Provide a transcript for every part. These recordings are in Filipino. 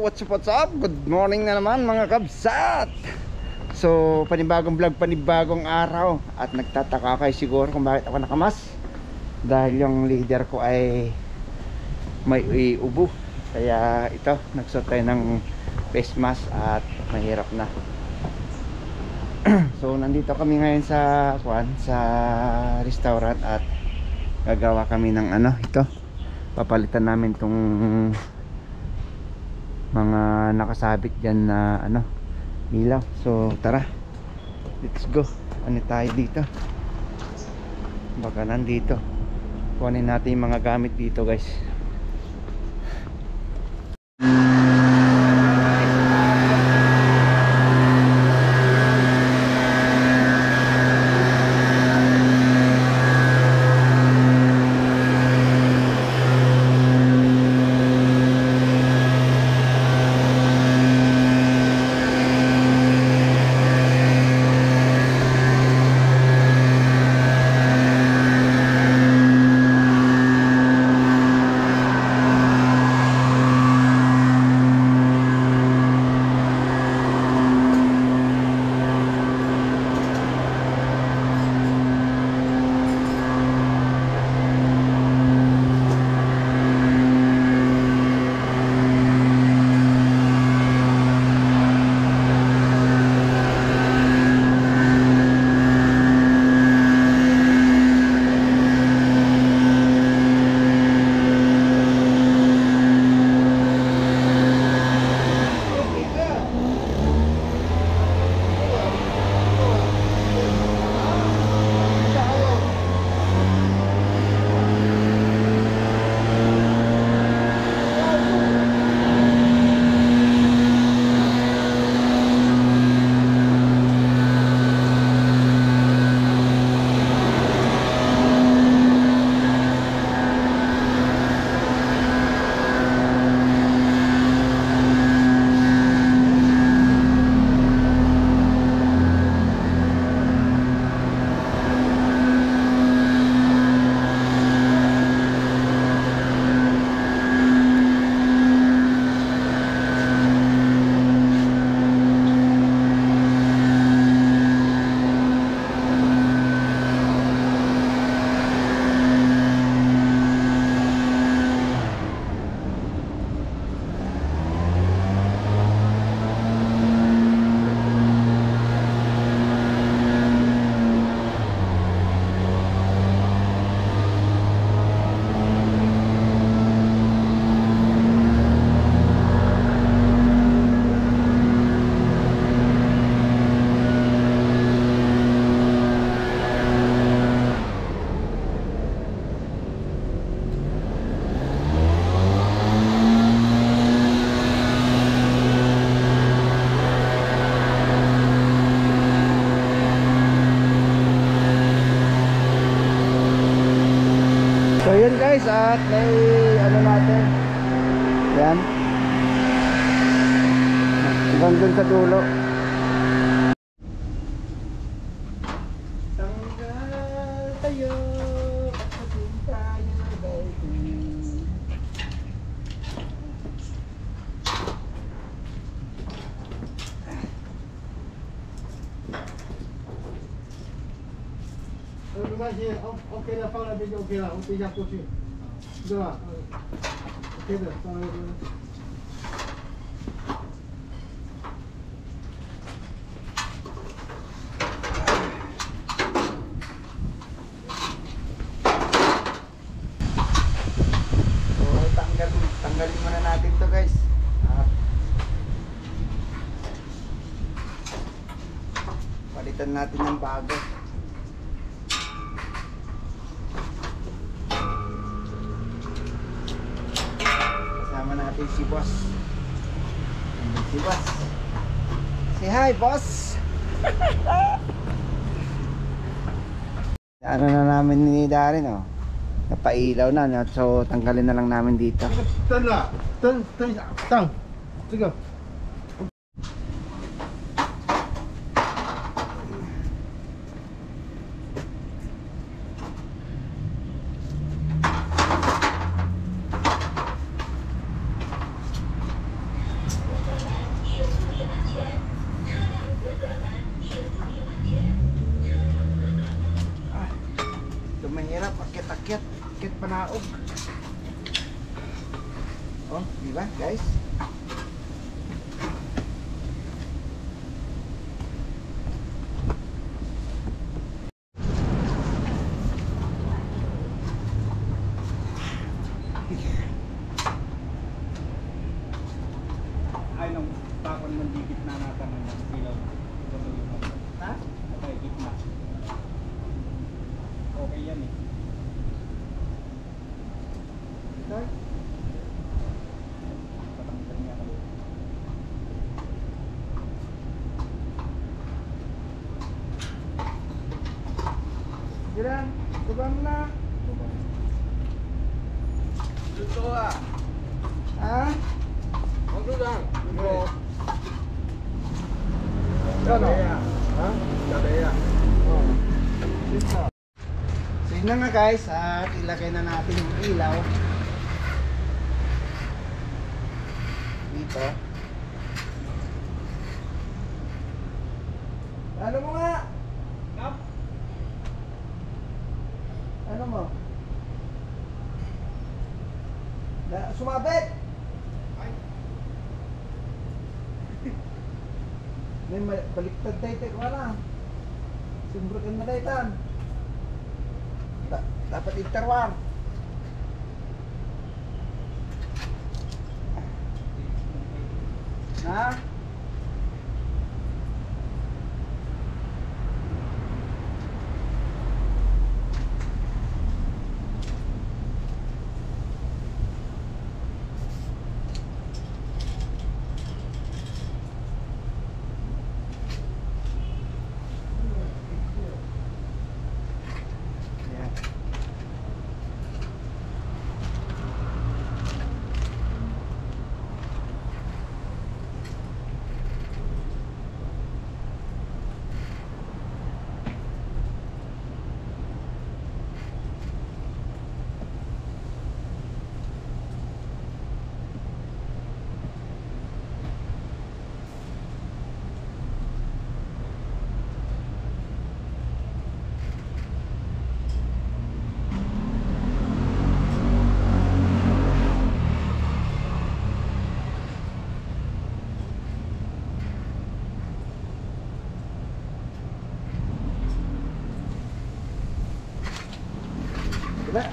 what's up? Good morning na naman mga kabsat. So, panibagong vlog, panibagong araw. At nagtataka kayo siguro kung bakit ako nakamas. Dahil yung leader ko ay may ubo. Kaya ito, nagsuot tayo ng face mask at mahirap na. So, nandito kami ngayon sa restaurant at gagawa kami ng ito. Papalitan namin tong mga nakasabit dyan na ilaw. So tara, let's go. Ano tayo dito? Baka nandito kunin natin yung mga gamit dito guys. So yun guys, at may natin yan hanggang dun sa dulo. Tanggal tayo pagdating tayo ng baby. OK 了，放那边就 OK 了，我等一下过去，对吧？OK 的，放那边。Tanggalin muna natin to guys. Palitan natin ng bago. Kasama natin si boss. Si boss. Say hi boss. Ano na namin ni Darin napailaw na, so tanggalin na lang namin dito. 灯了，灯一下，灯，这个。mahirap, akit-akit, akit panaog. Oh, di ba guys? Ay, nung takon ng digit na natin ng silaw. Ha? Okay, gitna. Okay yan eh. Ito? Patanggal niya kayo. Jiran, tubang na. Dito ah. Ha? Ano lang? Ito. Ano? Ha? Dadaya. Oh. Dito. So yun na nga guys, at ilagay na natin yung ilaw dito. Ano mo nga? Kap! Ano mo? Sumabit! Ay! May baliktad tayo ko na. Simbrokin na tayo tan. Dapat interwar. Ha? Yan. Diba?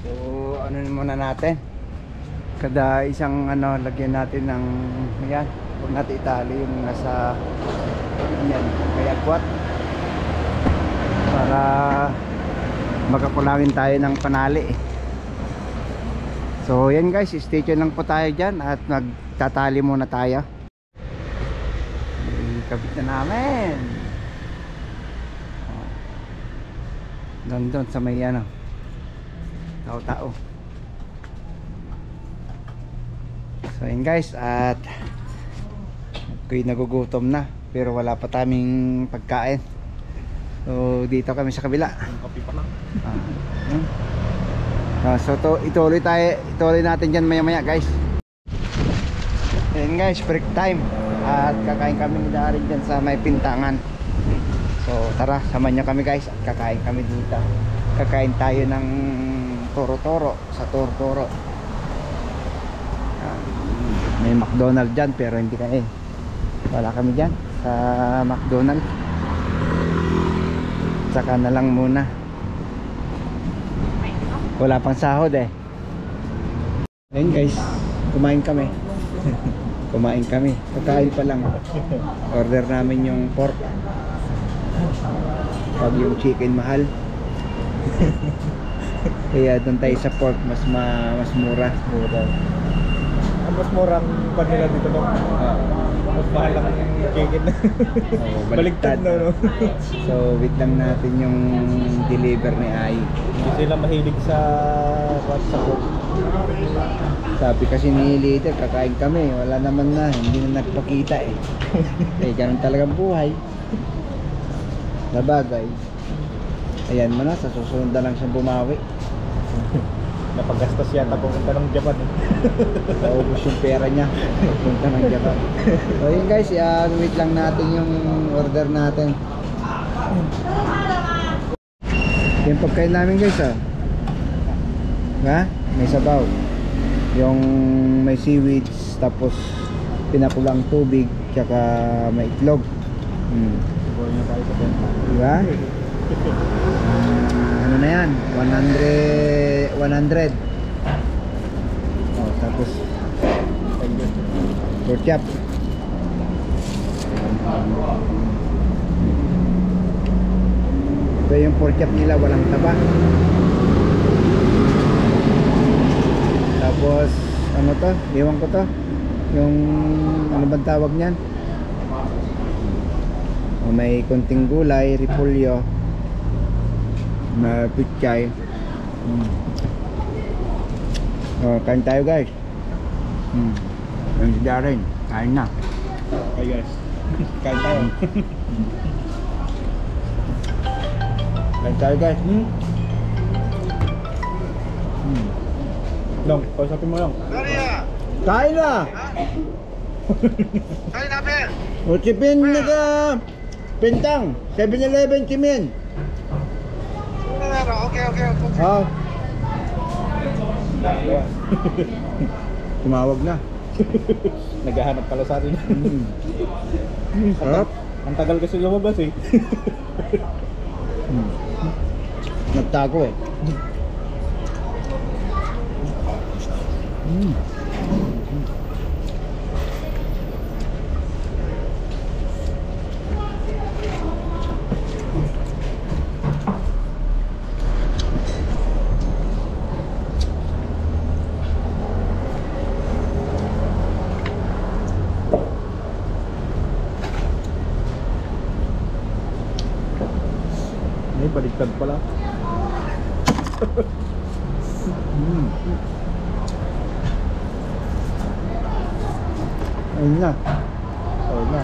So ano muna natin, kada isang ano lagyan natin ng yan, huwag natin itali yung nasa yan, kaya kwat para makakulangin tayo ng panali eh. So yan guys, stay tuned lang po tayo dyan at magtatali muna tayo. Kabit na namin doon sa may ano tao-tao. So yun guys, at ako'y nagugutom na pero wala pa taming pagkain. So dito kami sa kabila. Yung kape pa lang. Yun. So ituloy natin dyan maya maya guys. Yun guys, break time at kakain kami dari dyan sa may pintangan. So tara, samahan nyo kami guys at kakain kami dito. Kakain tayo ng toro-toro sa toro-toro. May McDonald's dyan pero hindi kami, wala kami dyan sa McDonald's. Saka na lang muna, wala pang sahod eh. Ayun guys, kumain kami. Kumain kami, kakain pa lang. Order namin yung pork, pag yung chicken mahal. Kaya doon tayo sa pork, mas mura. Ang mas murang pan nila dito no. Mas mahal lang ang chicken. Oo, Baligtad na no. So wait lang natin yung deliver ni Ai. Hindi sila mahilig sa WhatsApp. Sabi kasi ni leader, kakain kami, wala naman na, hindi na nagpakita eh. Eh, ganun talagang buhay. Sabagay. Ayan mo na, sa susunod na lang siyang bumawi. Napagastos yata pumunta ng Japan. Naubos yung pera niya. Punta ng Japan. So yun guys, wait lang natin yung order natin. Yung pagkain namin guys ha? May sabaw. Yung may seaweeds, tapos pinakulang tubig, tsaka may itlog. Siguro na tayo sa benta. Diba? Ano na yan? 100. Oh, tapos pork chop. Ito yung pork chop nila, walang taba. Tapos ano to? Iwan ko to. Yung ano bang tawag niyan? May konting gulay, repolyo, na pichay. Kain tayo guys. Yung si Darren, kain na. Okay guys. Kain tayo. Kain tayo guys. Long, kausapin mo lang. Kain na! Kain namin! O chipin na ka! Pintang! 7-Eleven chimin! Okay. Oh. Tumawag na. Naghahanap pala sa atin. Sarap. Ang tagal kasi lumabas eh. Nagtago eh. Ay, baligtad pala. Ayun na. Oo na.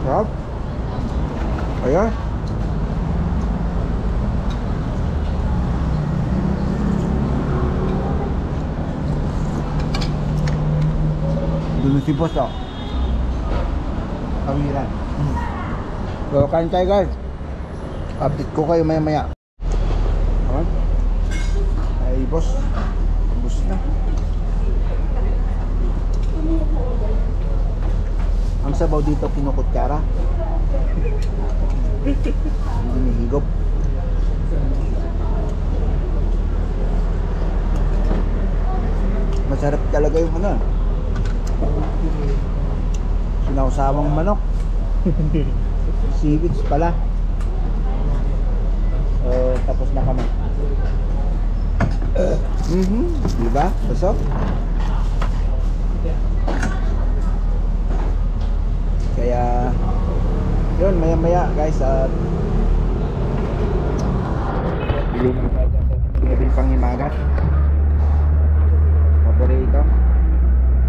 Sarap. Ayan. Doon si boss Kawiran. So kain tayo guys. Update ko kayo maya maya. Ayan. Ay boss. Ubus na. Ang sabaw dito kinukutsara. Hindi higop. Masarap talaga yung ano. Sinawsawang manok. Seaweeds pala. Tapos na kami. Diba? Pasok? Kaya yun, maya maya guys at lumang gabi pang himagas paborito.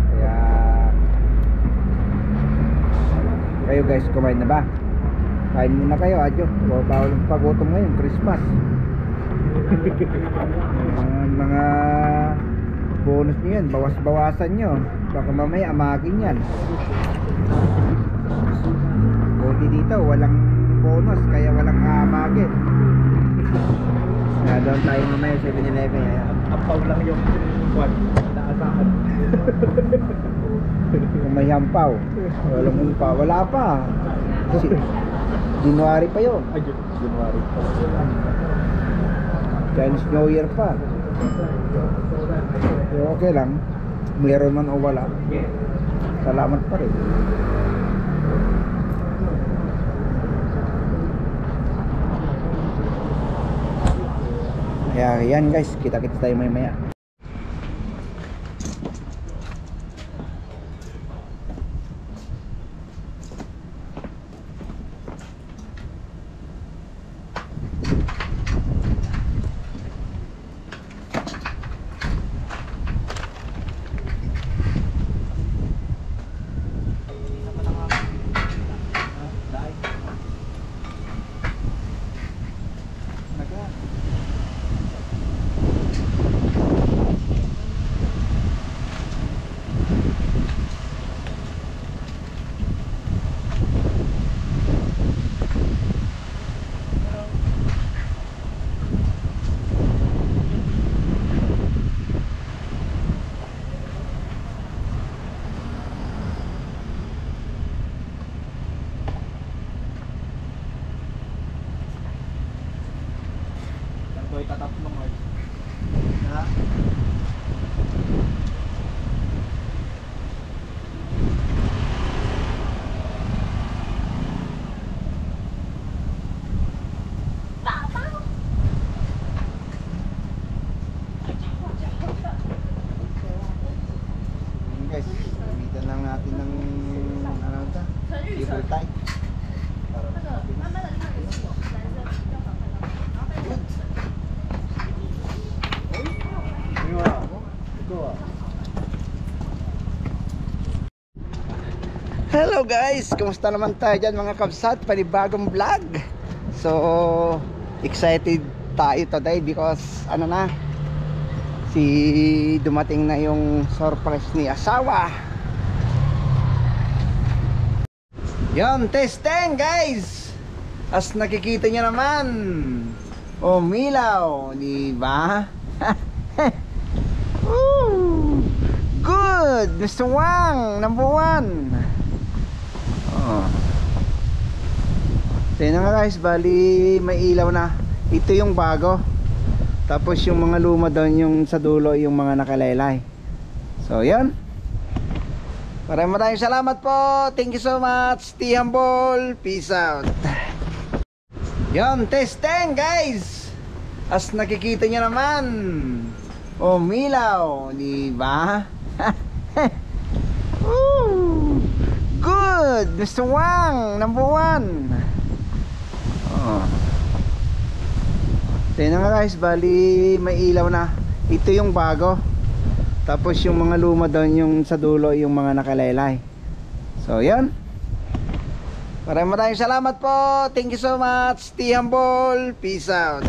Kaya kayo guys, kumain na ba? Kain muna kayo, adyo. Bawal ang pagutom ngayon, Christmas. Mga bonus nyo yan, bawas-bawasan nyo. Baka mamaya amakin yan. Buti dito, walang bonus, kaya walang amagin. Doon tayo mamaya 7-Eleven. Apaw lang yung kwan. Naasahan. Kung may hampaw, walang umpa, wala pa. January pa yun. Ay, January. Chinese New Year pa. Pero okay lang. Meron man o wala. Salamat pa rin. Kaya yan guys, kita-kita tayo maya-maya. Tatatlong ay. Ha? Guys, gamitan lang natin ng ano ito? Cable tie. Hello guys! Kumusta naman tayo dyan mga kabsat? Panibagong vlog. So, excited tayo today because ano na, dumating na yung surprise ni asawa. Yan, testing guys! As nakikita nyo naman, umilaw, di ba? Good! Mr. Wang, number 1. So yun nga guys, bali may ilaw na. Ito yung bago. Tapos yung mga luma doon, yung sa dulo, yung mga nakalaylay. So yun. Maraming salamat po. Thank you so much. Stay humble. Peace out. Yun, testing guys. As nakikita nyo naman, umilaw, di ba? Good! Mr. Wang, number 1. So yun nga guys, bali may ilaw na. Ito yung bago. Tapos yung mga luma doon, yung sa dulo, yung mga nakalaylay. So yun. Maraming salamat po. Thank you so much. Stay humble. Peace out.